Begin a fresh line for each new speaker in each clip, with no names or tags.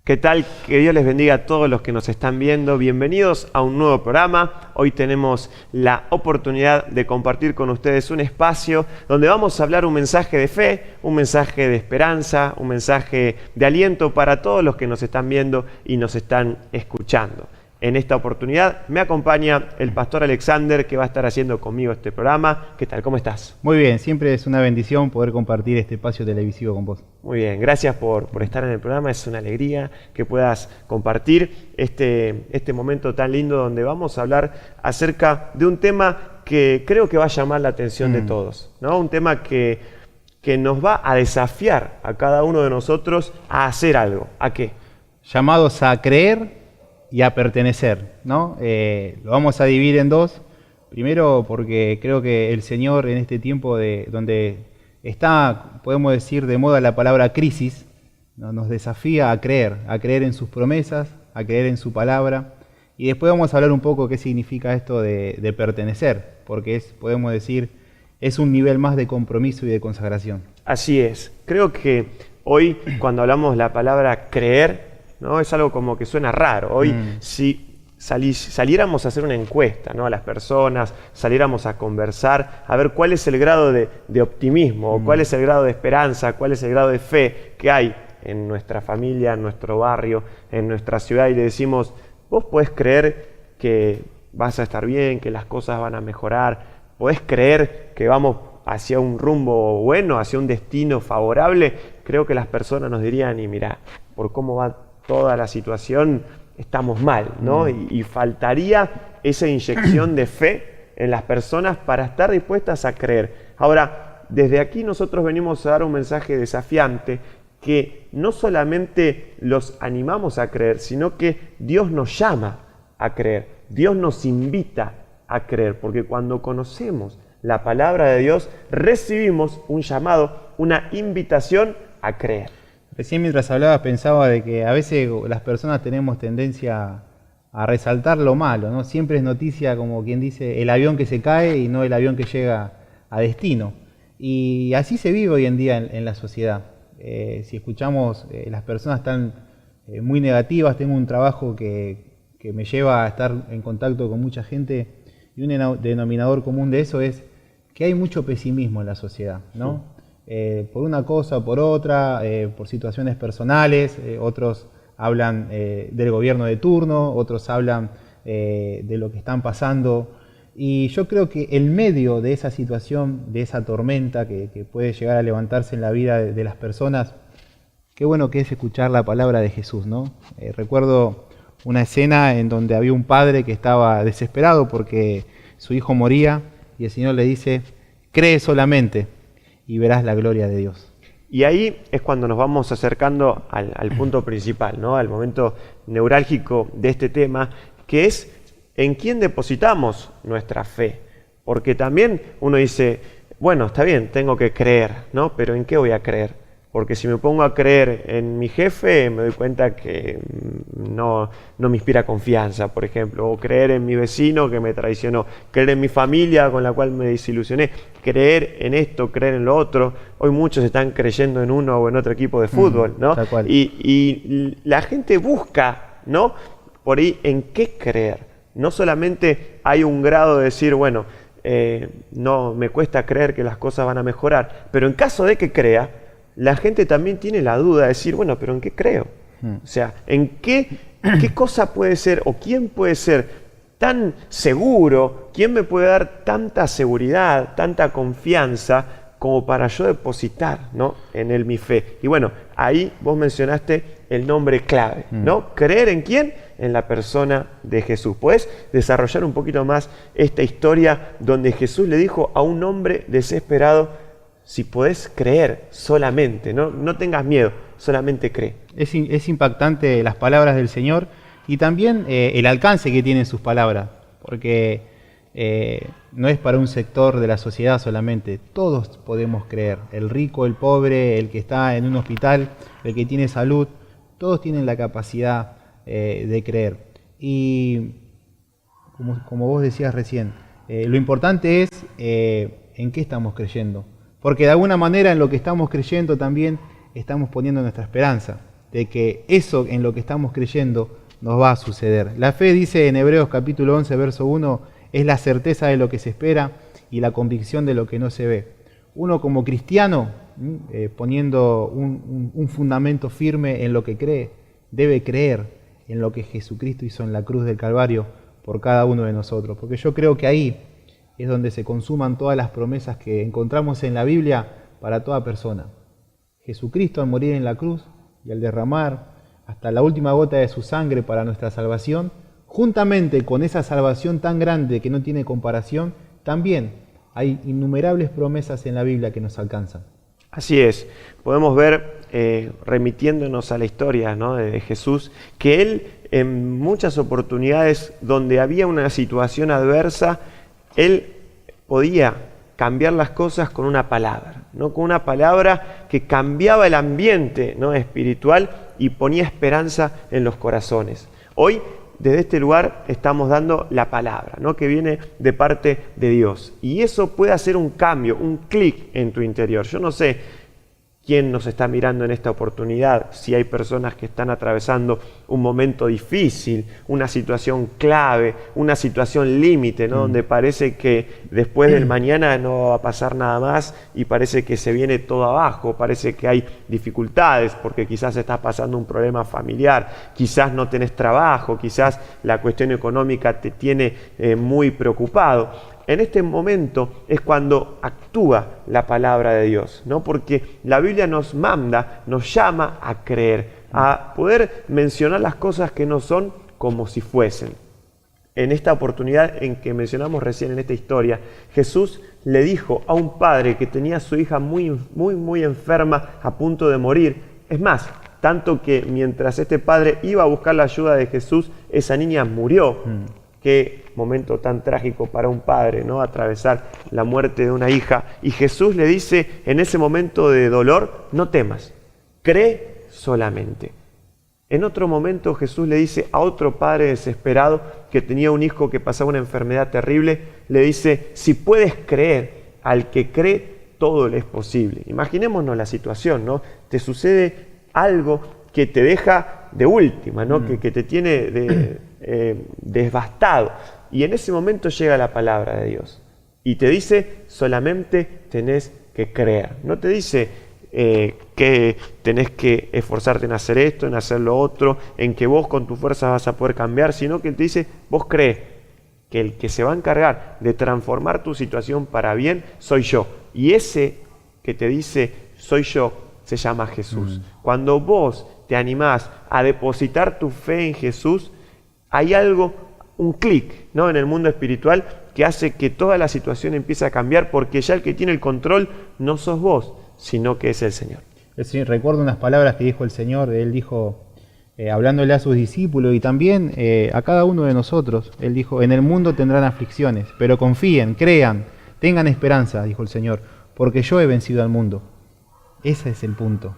¿Qué tal? Que Dios les bendiga a todos los que nos están viendo. Bienvenidos a un nuevo programa. Hoy tenemos la oportunidad de compartir con ustedes un espacio donde vamos a hablar un mensaje de fe, un mensaje de esperanza, un mensaje de aliento para todos los que nos están viendo y nos están escuchando. En esta oportunidad me acompaña el pastor Alexander, que va a estar haciendo conmigo este programa. ¿Qué tal? ¿Cómo estás?
Muy bien, siempre es una bendición poder compartir este espacio televisivo con vos.
Muy bien, gracias por estar en el programa. Es una alegría que puedas compartir este momento tan lindo donde vamos a hablar acerca de un tema que creo que va a llamar la atención de todos, ¿no? Un tema que nos va a desafiar a cada uno de nosotros a hacer algo. ¿A qué?
Llamados a creer y a pertenecer, ¿no? Lo vamos a dividir en dos. Primero porque creo que el Señor en este tiempo donde está, podemos decir, de moda la palabra crisis, ¿no? Nos desafía a creer en sus promesas, a creer en su palabra. Y después vamos a hablar un poco qué significa esto de pertenecer, porque podemos decir, es un nivel más de compromiso y de consagración.
Así es. Creo que hoy cuando hablamos la palabra creer, ¿no? Es algo como que suena raro. Hoy, si saliéramos a hacer una encuesta, ¿no? A las personas, saliéramos a conversar, a ver cuál es el grado de optimismo, o cuál es el grado de esperanza, cuál es el grado de fe que hay en nuestra familia, en nuestro barrio, en nuestra ciudad, y le decimos, vos podés creer que vas a estar bien, que las cosas van a mejorar, podés creer que vamos hacia un rumbo bueno, hacia un destino favorable. Creo que las personas nos dirían, y mirá, por cómo va toda la situación, estamos mal, ¿no? Y faltaría esa inyección de fe en las personas para estar dispuestas a creer. Ahora, desde aquí nosotros venimos a dar un mensaje desafiante que no solamente los animamos a creer, sino que Dios nos llama a creer, Dios nos invita a creer, porque cuando conocemos la palabra de Dios, recibimos un llamado, una invitación a creer.
Recién mientras hablabas pensaba de que a veces las personas tenemos tendencia a resaltar lo malo, ¿no? Siempre es noticia, como quien dice, el avión que se cae y no el avión que llega a destino. Y así se vive hoy en día en la sociedad. Si escuchamos, las personas están muy negativas. Tengo un trabajo que me lleva a estar en contacto con mucha gente, y un denominador común de eso es que hay mucho pesimismo en la sociedad, ¿no? Por una cosa o por otra, por situaciones personales, otros hablan del gobierno de turno, otros hablan de lo que están pasando. Y yo creo que en medio de esa situación, de esa tormenta que puede llegar a levantarse en la vida de las personas, qué bueno que es escuchar la palabra de Jesús, ¿no? Recuerdo una escena en donde había un padre que estaba desesperado porque su hijo moría y el Señor le dice, cree solamente y verás la gloria de Dios.
Y ahí es cuando nos vamos acercando al punto principal, ¿no? Al momento neurálgico de este tema, que es en quién depositamos nuestra fe. Porque también uno dice, bueno, está bien, tengo que creer, ¿no? Pero ¿en qué voy a creer? Porque si me pongo a creer en mi jefe, me doy cuenta que no me inspira confianza, por ejemplo. O creer en mi vecino que me traicionó. Creer en mi familia con la cual me desilusioné. Creer en esto, creer en lo otro. Hoy muchos están creyendo en uno o en otro equipo de fútbol, ¿no?
Tal cual.
Y la gente busca, ¿no? Por ahí en qué creer. No solamente hay un grado de decir, bueno, no me cuesta creer que las cosas van a mejorar. Pero en caso de que crea, la gente también tiene la duda de decir, bueno, pero ¿en qué creo? O sea, ¿en qué cosa puede ser o quién puede ser tan seguro? ¿Quién me puede dar tanta seguridad, tanta confianza como para yo depositar, ¿no? En él mi fe? Y bueno, ahí vos mencionaste el nombre clave, ¿no? ¿Creer en quién? En la persona de Jesús. ¿Podés desarrollar un poquito más esta historia donde Jesús le dijo a un hombre desesperado, si podés creer solamente, no tengas miedo, solamente cree?
Es impactante las palabras del Señor y también el alcance que tienen sus palabras, porque no es para un sector de la sociedad solamente, todos podemos creer, el rico, el pobre, el que está en un hospital, el que tiene salud, todos tienen la capacidad de creer. Y como vos decías recién, lo importante es en qué estamos creyendo. Porque de alguna manera en lo que estamos creyendo también estamos poniendo nuestra esperanza. de que eso en lo que estamos creyendo nos va a suceder. La fe, dice en Hebreos capítulo 11, verso 1, es la certeza de lo que se espera y la convicción de lo que no se ve. Uno como cristiano, poniendo un fundamento firme en lo que cree, debe creer en lo que Jesucristo hizo en la cruz del Calvario por cada uno de nosotros. Porque yo creo que ahí es donde se consuman todas las promesas que encontramos en la Biblia para toda persona. Jesucristo al morir en la cruz y al derramar hasta la última gota de su sangre para nuestra salvación, juntamente con esa salvación tan grande que no tiene comparación, también hay innumerables promesas en la Biblia que nos alcanzan.
Así es, podemos ver, remitiéndonos a la historia, ¿no?, de Jesús, que Él en muchas oportunidades donde había una situación adversa, Él podía cambiar las cosas con una palabra, ¿no?, con una palabra que cambiaba el ambiente, ¿no?, espiritual y ponía esperanza en los corazones. Hoy, desde este lugar, estamos dando la palabra, ¿no?, que viene de parte de Dios. Y eso puede hacer un cambio, un clic en tu interior. Yo no sé quién nos está mirando en esta oportunidad, si hay personas que están atravesando un momento difícil, una situación clave, una situación límite, ¿no?, donde parece que después del mañana no va a pasar nada más y parece que se viene todo abajo, parece que hay dificultades porque quizás estás pasando un problema familiar, quizás no tenés trabajo, quizás la cuestión económica te tiene muy preocupado. En este momento es cuando actúa la palabra de Dios, ¿no? Porque la Biblia nos manda, nos llama a creer, a poder mencionar las cosas que no son como si fuesen. En esta oportunidad en que mencionamos recién en esta historia, Jesús le dijo a un padre que tenía a su hija muy enferma, a punto de morir. Es más, tanto que mientras este padre iba a buscar la ayuda de Jesús, esa niña murió. Qué momento tan trágico para un padre, ¿no?, atravesar la muerte de una hija. Y Jesús le dice en ese momento de dolor, no temas, cree solamente. En otro momento Jesús le dice a otro padre desesperado que tenía un hijo que pasaba una enfermedad terrible, le dice, si puedes creer, al que cree, todo le es posible. Imaginémonos la situación, ¿no? Te sucede algo que te deja de última, ¿no?, que te tiene devastado. Y en ese momento llega la palabra de Dios y te dice, solamente tenés que creer. No te dice que tenés que esforzarte en hacer esto, en hacer lo otro, en que vos con tu fuerza vas a poder cambiar, sino que Él te dice, vos crees que el que se va a encargar de transformar tu situación para bien soy yo. Y ese que te dice, soy yo, se llama Jesús. Cuando vos te animás a depositar tu fe en Jesús, hay algo, un clic, ¿no?, en el mundo espiritual que hace que toda la situación empiece a cambiar, porque ya el que tiene el control no sos vos, sino que es el Señor.
Recuerdo unas palabras que dijo el Señor. Él dijo, hablándole a sus discípulos y también a cada uno de nosotros, Él dijo, en el mundo tendrán aflicciones, pero confíen, crean, tengan esperanza, dijo el Señor, porque yo he vencido al mundo. Ese es el punto,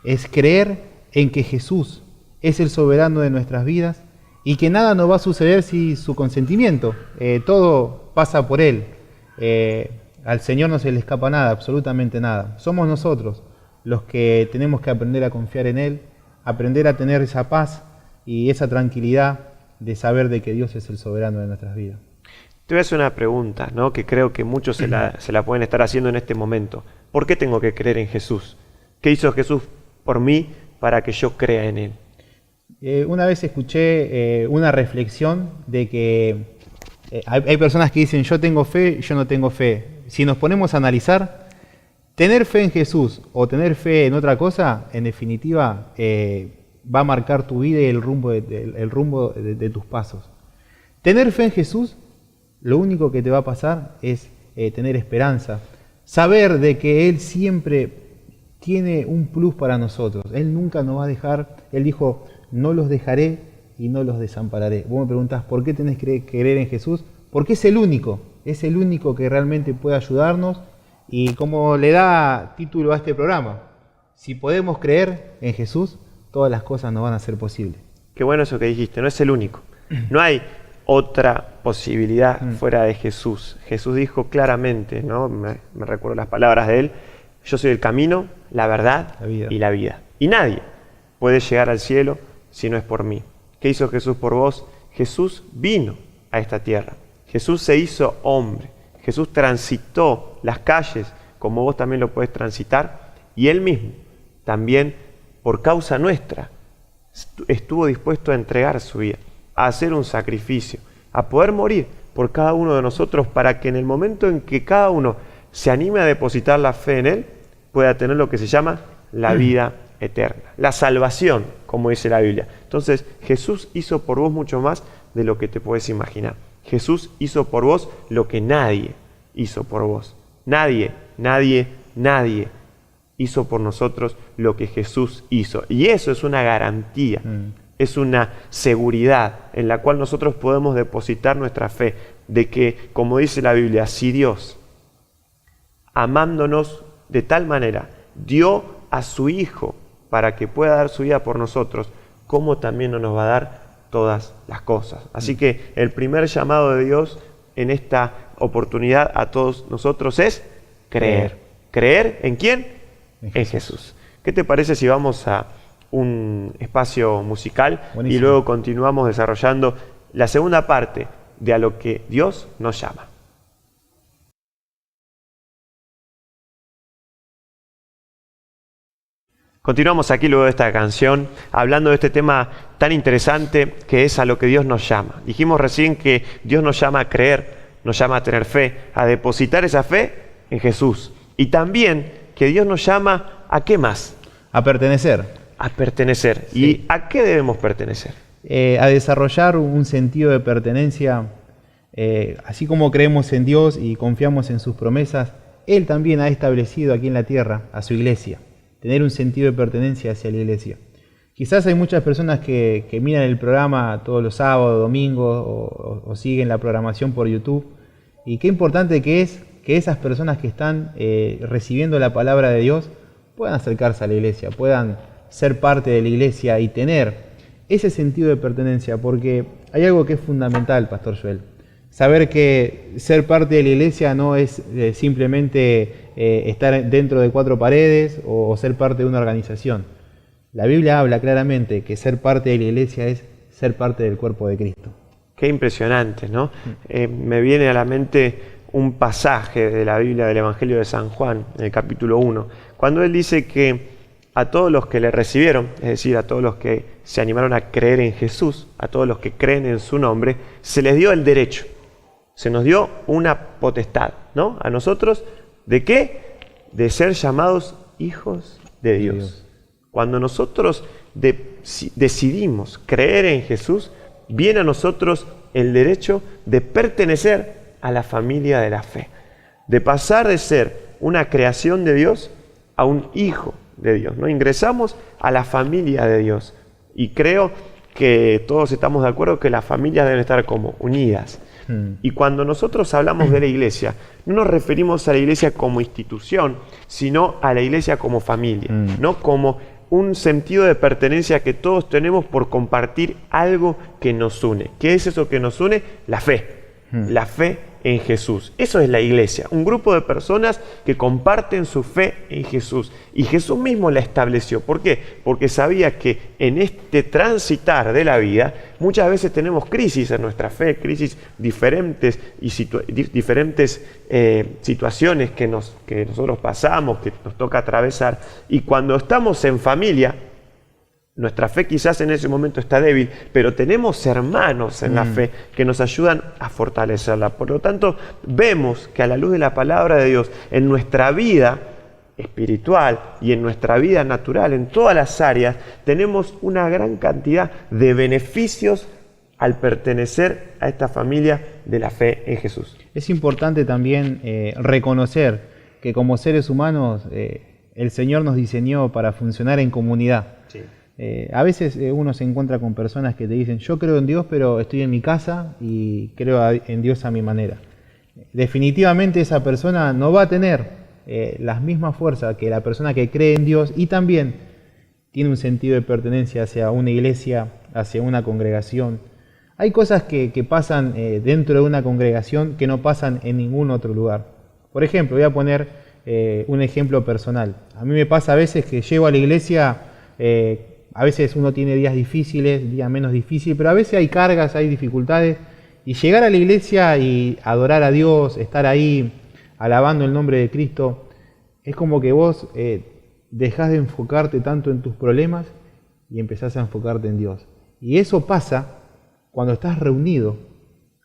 es creer en que Jesús es el soberano de nuestras vidas y que nada nos va a suceder sin su consentimiento. Todo pasa por Él. Al Señor no se le escapa nada, absolutamente nada. Somos nosotros los que tenemos que aprender a confiar en Él, aprender a tener esa paz y esa tranquilidad de saber de que Dios es el soberano de nuestras vidas.
Te voy a hacer una pregunta, ¿no?, que creo que muchos se la pueden estar haciendo en este momento. ¿Por qué tengo que creer en Jesús? ¿Qué hizo Jesús por mí para que yo crea en Él?
Una vez escuché una reflexión de que hay personas que dicen, yo tengo fe, yo no tengo fe. Si nos ponemos a analizar, tener fe en Jesús o tener fe en otra cosa, en definitiva, va a marcar tu vida y el rumbo de tus pasos. Tener fe en Jesús, lo único que te va a pasar es tener esperanza, saber de que Él siempre tiene un plus para nosotros. Él nunca nos va a dejar. Él dijo, no los dejaré y no los desampararé. Vos me preguntás, ¿por qué tenés que creer en Jesús? Porque es el único que realmente puede ayudarnos. Y como le da título a este programa, si podemos creer en Jesús, todas las cosas nos van a ser posibles.
Qué bueno eso que dijiste, no es el único. No hay otra posibilidad fuera de Jesús. Jesús dijo claramente, ¿no?, me recuerdo las palabras de Él, yo soy el camino, la verdad y la vida. Y nadie puede llegar al cielo si no es por mí. ¿Qué hizo Jesús por vos? Jesús vino a esta tierra. Jesús se hizo hombre. Jesús transitó las calles como vos también lo podés transitar, y Él mismo también, por causa nuestra, estuvo dispuesto a entregar su vida, a hacer un sacrificio, a poder morir por cada uno de nosotros, para que en el momento en que cada uno se anime a depositar la fe en Él, pueda tener lo que se llama la vida eterna, la salvación, como dice la Biblia. Entonces, Jesús hizo por vos mucho más de lo que te puedes imaginar. Jesús hizo por vos lo que nadie hizo por vos. Nadie hizo por nosotros lo que Jesús hizo. Y eso es una garantía, es una seguridad en la cual nosotros podemos depositar nuestra fe, de que, como dice la Biblia, si Dios, amándonos de tal manera, dio a su Hijo para que pueda dar su vida por nosotros, ¿cómo también no nos va a dar todas las cosas? Así que el primer llamado de Dios en esta oportunidad a todos nosotros es creer. ¿Creer en quién? En Jesús. ¿Qué te parece si vamos a un espacio musical? Buenísimo. Y luego continuamos desarrollando la segunda parte de a lo que Dios nos llama? Continuamos aquí luego de esta canción, hablando de este tema tan interesante que es a lo que Dios nos llama. Dijimos recién que Dios nos llama a creer, nos llama a tener fe, a depositar esa fe en Jesús. Y también que Dios nos llama a ¿qué más?
A pertenecer.
A pertenecer.
Sí.
¿Y a qué debemos pertenecer?
A desarrollar un sentido de pertenencia, así como creemos en Dios y confiamos en sus promesas, Él también ha establecido aquí en la tierra a su iglesia. Tener un sentido de pertenencia hacia la iglesia. Quizás hay muchas personas que miran el programa todos los sábados, domingos o siguen la programación por YouTube. Y qué importante que es que esas personas que están recibiendo la palabra de Dios puedan acercarse a la iglesia, puedan ser parte de la iglesia y tener ese sentido de pertenencia. Porque hay algo que es fundamental, Pastor Joel. Saber que ser parte de la iglesia no es simplemente estar dentro de cuatro paredes o ser parte de una organización. La Biblia habla claramente que ser parte de la iglesia es ser parte del cuerpo de Cristo.
Qué impresionante, ¿no? Me viene a la mente un pasaje de la Biblia del Evangelio de San Juan, en el capítulo 1, cuando él dice que a todos los que le recibieron, es decir, a todos los que se animaron a creer en Jesús, a todos los que creen en su nombre, se les dio el derecho. Se nos dio una potestad, ¿no? A nosotros, ¿de qué? De ser llamados hijos de Dios. Cuando nosotros decidimos creer en Jesús, viene a nosotros el derecho de pertenecer a la familia de la fe. De pasar de ser una creación de Dios a un hijo de Dios, ¿no? Ingresamos a la familia de Dios. Y creo que todos estamos de acuerdo que las familias deben estar como unidas. Y cuando nosotros hablamos de la iglesia, no nos referimos a la iglesia como institución, sino a la iglesia como familia, ¿no? Como un sentido de pertenencia que todos tenemos por compartir algo que nos une. ¿Qué es eso que nos une? La fe. La fe en Jesús. Eso es la iglesia, un grupo de personas que comparten su fe en Jesús. Y Jesús mismo la estableció. ¿Por qué? Porque sabía que en este transitar de la vida, muchas veces tenemos crisis en nuestra fe, crisis diferentes y diferentes situaciones que nosotros pasamos, que nos toca atravesar. Y cuando estamos en familia, nuestra fe quizás en ese momento está débil, pero tenemos hermanos en la fe que nos ayudan a fortalecerla. Por lo tanto, vemos que a la luz de la palabra de Dios, en nuestra vida espiritual y en nuestra vida natural, en todas las áreas, tenemos una gran cantidad de beneficios al pertenecer a esta familia de la fe en Jesús.
Es importante también reconocer que como seres humanos el Señor nos diseñó para funcionar en comunidad. Sí. A veces uno se encuentra con personas que te dicen: yo creo en Dios, pero estoy en mi casa y creo en Dios a mi manera. Definitivamente esa persona no va a tener las mismas fuerzas que la persona que cree en Dios y también tiene un sentido de pertenencia hacia una iglesia, hacia una congregación. Hay cosas que pasan dentro de una congregación que no pasan en ningún otro lugar. Por ejemplo, voy a poner un ejemplo personal. A mí me pasa a veces que llego a la iglesia a veces uno tiene días difíciles, días menos difíciles, pero a veces hay cargas, hay dificultades. Y llegar a la iglesia y adorar a Dios, estar ahí alabando el nombre de Cristo, es como que vos dejás de enfocarte tanto en tus problemas y empezás a enfocarte en Dios. Y eso pasa cuando estás reunido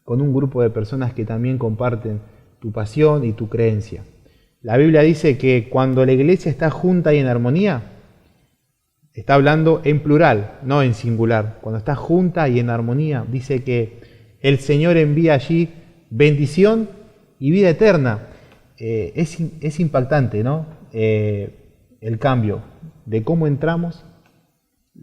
con un grupo de personas que también comparten tu pasión y tu creencia. La Biblia dice que cuando la iglesia está junta y en armonía, está hablando en plural, no en singular. Cuando está junta y en armonía, dice que el Señor envía allí bendición y vida eterna. Es impactante, ¿no? El cambio de cómo entramos.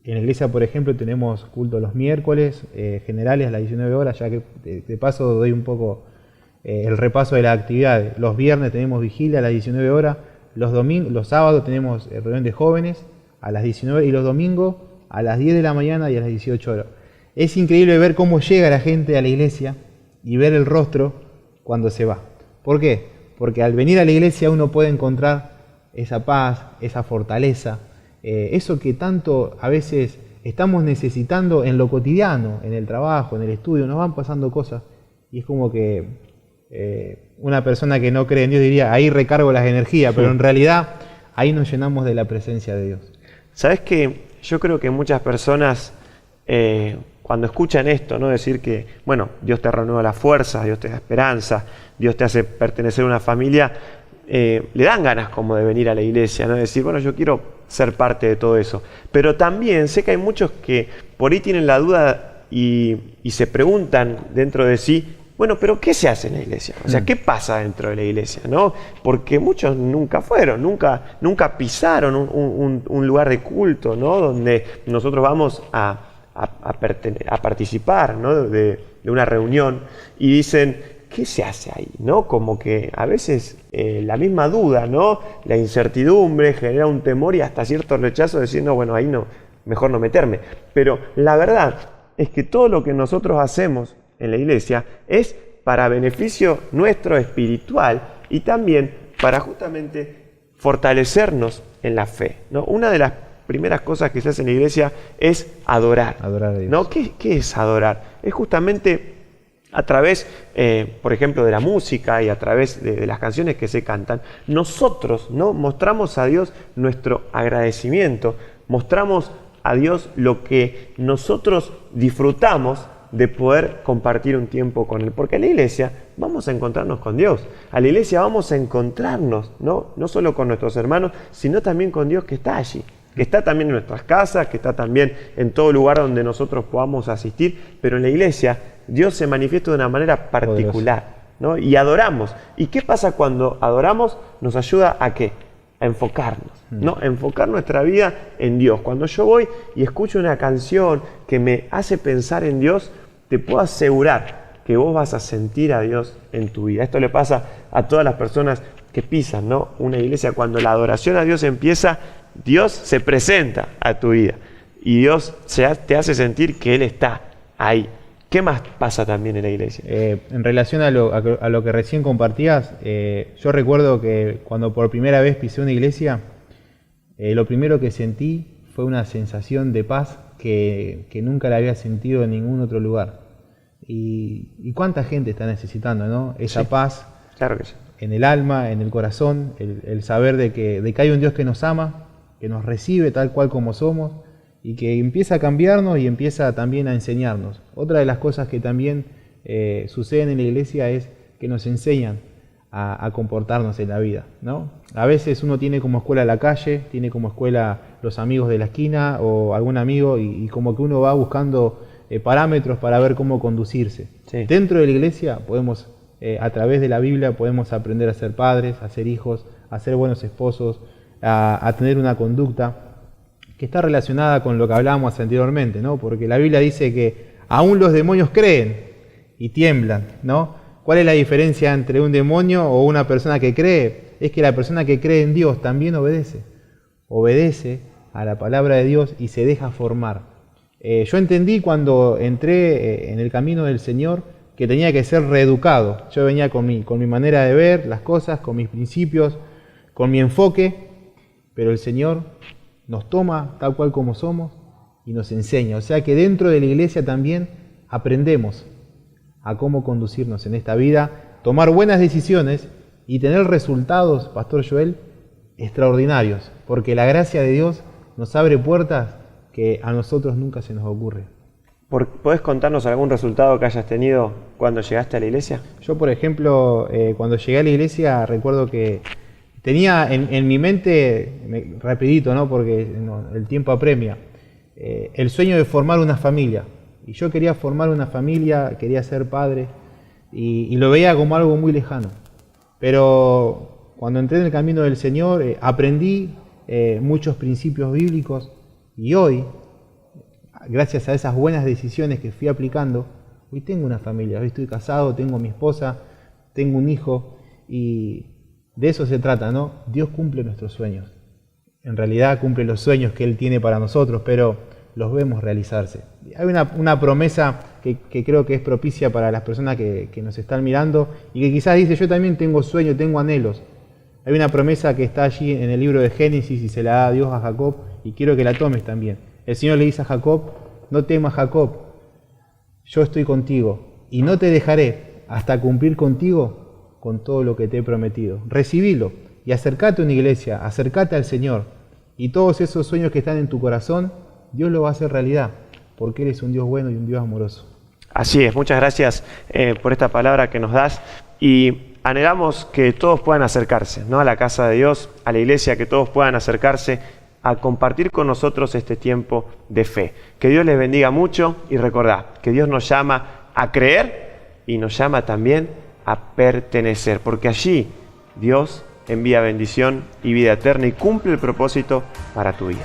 En la iglesia, por ejemplo, tenemos culto los miércoles generales a las 19 horas, ya que de paso doy un poco el repaso de las actividades. Los viernes tenemos vigilia a las 19 horas, los sábados tenemos reunión de jóvenes a las 19 y los domingos a las 10 de la mañana y a las 18 horas. Es increíble ver cómo llega la gente a la iglesia y ver el rostro cuando se va. ¿Por qué? Porque al venir a la iglesia uno puede encontrar esa paz, esa fortaleza, eso que tanto a veces estamos necesitando en lo cotidiano, en el trabajo, en el estudio, nos van pasando cosas y es como que una persona que no cree en Dios diría, ahí recargo las energías, pero en realidad ahí nos llenamos de la presencia de Dios.
¿Sabes qué? Yo creo que muchas personas cuando escuchan esto, ¿no? Decir que, bueno, Dios te renueva la fuerza, Dios te da esperanza, Dios te hace pertenecer a una familia, le dan ganas como de venir a la iglesia, ¿no? Decir, bueno, yo quiero ser parte de todo eso. Pero también sé que hay muchos que por ahí tienen la duda y se preguntan dentro de sí, bueno, pero ¿qué se hace en la iglesia? O sea, ¿qué pasa dentro de la iglesia? ¿No? Porque muchos nunca fueron, nunca pisaron un lugar de culto, ¿no? Donde nosotros vamos a participar, ¿no? de una reunión y dicen, ¿qué se hace ahí? ¿No? Como que a veces la misma duda, ¿no? La incertidumbre genera un temor y hasta cierto rechazo diciendo, bueno, ahí no, mejor no meterme. Pero la verdad es que todo lo que nosotros hacemos en la iglesia es para beneficio nuestro espiritual y también para justamente fortalecernos en la fe, ¿no? Una de las primeras cosas que se hace en la iglesia es adorar.
Adorar a Dios.
¿No? ¿Qué es adorar? Es justamente a través, por ejemplo, de la música y a través de las canciones que se cantan, nosotros, ¿no? Mostramos a Dios nuestro agradecimiento, mostramos a Dios lo que nosotros disfrutamos de poder compartir un tiempo con Él. Porque en la iglesia vamos a encontrarnos con Dios. A la iglesia vamos a encontrarnos, ¿no? No solo con nuestros hermanos, sino también con Dios que está allí. Que está también en nuestras casas, que está también en todo lugar donde nosotros podamos asistir. Pero en la iglesia Dios se manifiesta de una manera particular, ¿no? Y adoramos. ¿Y qué pasa cuando adoramos? Nos ayuda ¿a qué? A enfocarnos, ¿no? A enfocar nuestra vida en Dios. Cuando yo voy y escucho una canción que me hace pensar en Dios, te puedo asegurar que vos vas a sentir a Dios en tu vida. Esto le pasa a todas las personas que pisan, ¿no? Una iglesia. Cuando la adoración a Dios empieza, Dios se presenta a tu vida y Dios te hace sentir que Él está ahí. ¿Qué más pasa también en la iglesia?
En relación a lo que recién compartías, yo recuerdo que cuando por primera vez pisé una iglesia, lo primero que sentí fue una sensación de paz que nunca la había sentido en ningún otro lugar. Y cuánta gente está necesitando, ¿no? Esa paz,
claro que sí,
en el alma, en el corazón, el saber de que hay un Dios que nos ama, que nos recibe tal cual como somos, y que empieza a cambiarnos y empieza también a enseñarnos. Otra de las cosas que también suceden en la iglesia es que nos enseñan a comportarnos en la vida, ¿no? A veces uno tiene como escuela la calle, tiene como escuela los amigos de la esquina o algún amigo y como que uno va buscando parámetros para ver cómo conducirse. Sí. Dentro de la iglesia podemos, a través de la Biblia, podemos aprender a ser padres, a ser hijos, a ser buenos esposos, a tener una conducta que está relacionada con lo que hablábamos anteriormente, ¿no? Porque la Biblia dice que aún los demonios creen y tiemblan, ¿no? ¿Cuál es la diferencia entre un demonio o una persona que cree? Es que la persona que cree en Dios también obedece. Obedece a la palabra de Dios y se deja formar. Yo entendí cuando entré en el camino del Señor que tenía que ser reeducado. Yo venía con mi manera de ver las cosas, con mis principios, con mi enfoque, pero el Señor nos toma tal cual como somos y nos enseña. O sea que dentro de la iglesia también aprendemos a cómo conducirnos en esta vida, tomar buenas decisiones y tener resultados, Pastor Joel, extraordinarios, porque la gracia de Dios nos abre puertas que a nosotros nunca se nos ocurre.
¿Podés contarnos algún resultado que hayas tenido cuando llegaste a la iglesia?
Yo, por ejemplo, cuando llegué a la iglesia, recuerdo que tenía en mi mente, rapidito, ¿no? Porque el tiempo apremia, el sueño de formar una familia. Y yo quería formar una familia, quería ser padre, y lo veía como algo muy lejano. Pero cuando entré en el camino del Señor, aprendí muchos principios bíblicos, y hoy, gracias a esas buenas decisiones que fui aplicando, hoy tengo una familia, hoy estoy casado, tengo a mi esposa, tengo un hijo, y de eso se trata, ¿no? Dios cumple nuestros sueños. En realidad cumple los sueños que Él tiene para nosotros, pero los vemos realizarse. Hay una promesa que creo que es propicia para las personas que nos están mirando y que quizás dice, yo también tengo sueños, tengo anhelos. Hay una promesa que está allí en el libro de Génesis y se la da Dios a Jacob y quiero que la tomes también. El Señor le dice a Jacob, no temas Jacob, yo estoy contigo y no te dejaré hasta cumplir contigo con todo lo que te he prometido. Recibilo y acércate a una iglesia, acércate al Señor y todos esos sueños que están en tu corazón, Dios lo va a hacer realidad, porque Él es un Dios bueno y un Dios amoroso.
Así es, muchas gracias por esta palabra que nos das y anhelamos que todos puedan acercarse, ¿no? A la casa de Dios, a la iglesia, que todos puedan acercarse a compartir con nosotros este tiempo de fe. Que Dios les bendiga mucho y recordad que Dios nos llama a creer y nos llama también a pertenecer, porque allí Dios envía bendición y vida eterna y cumple el propósito para tu vida.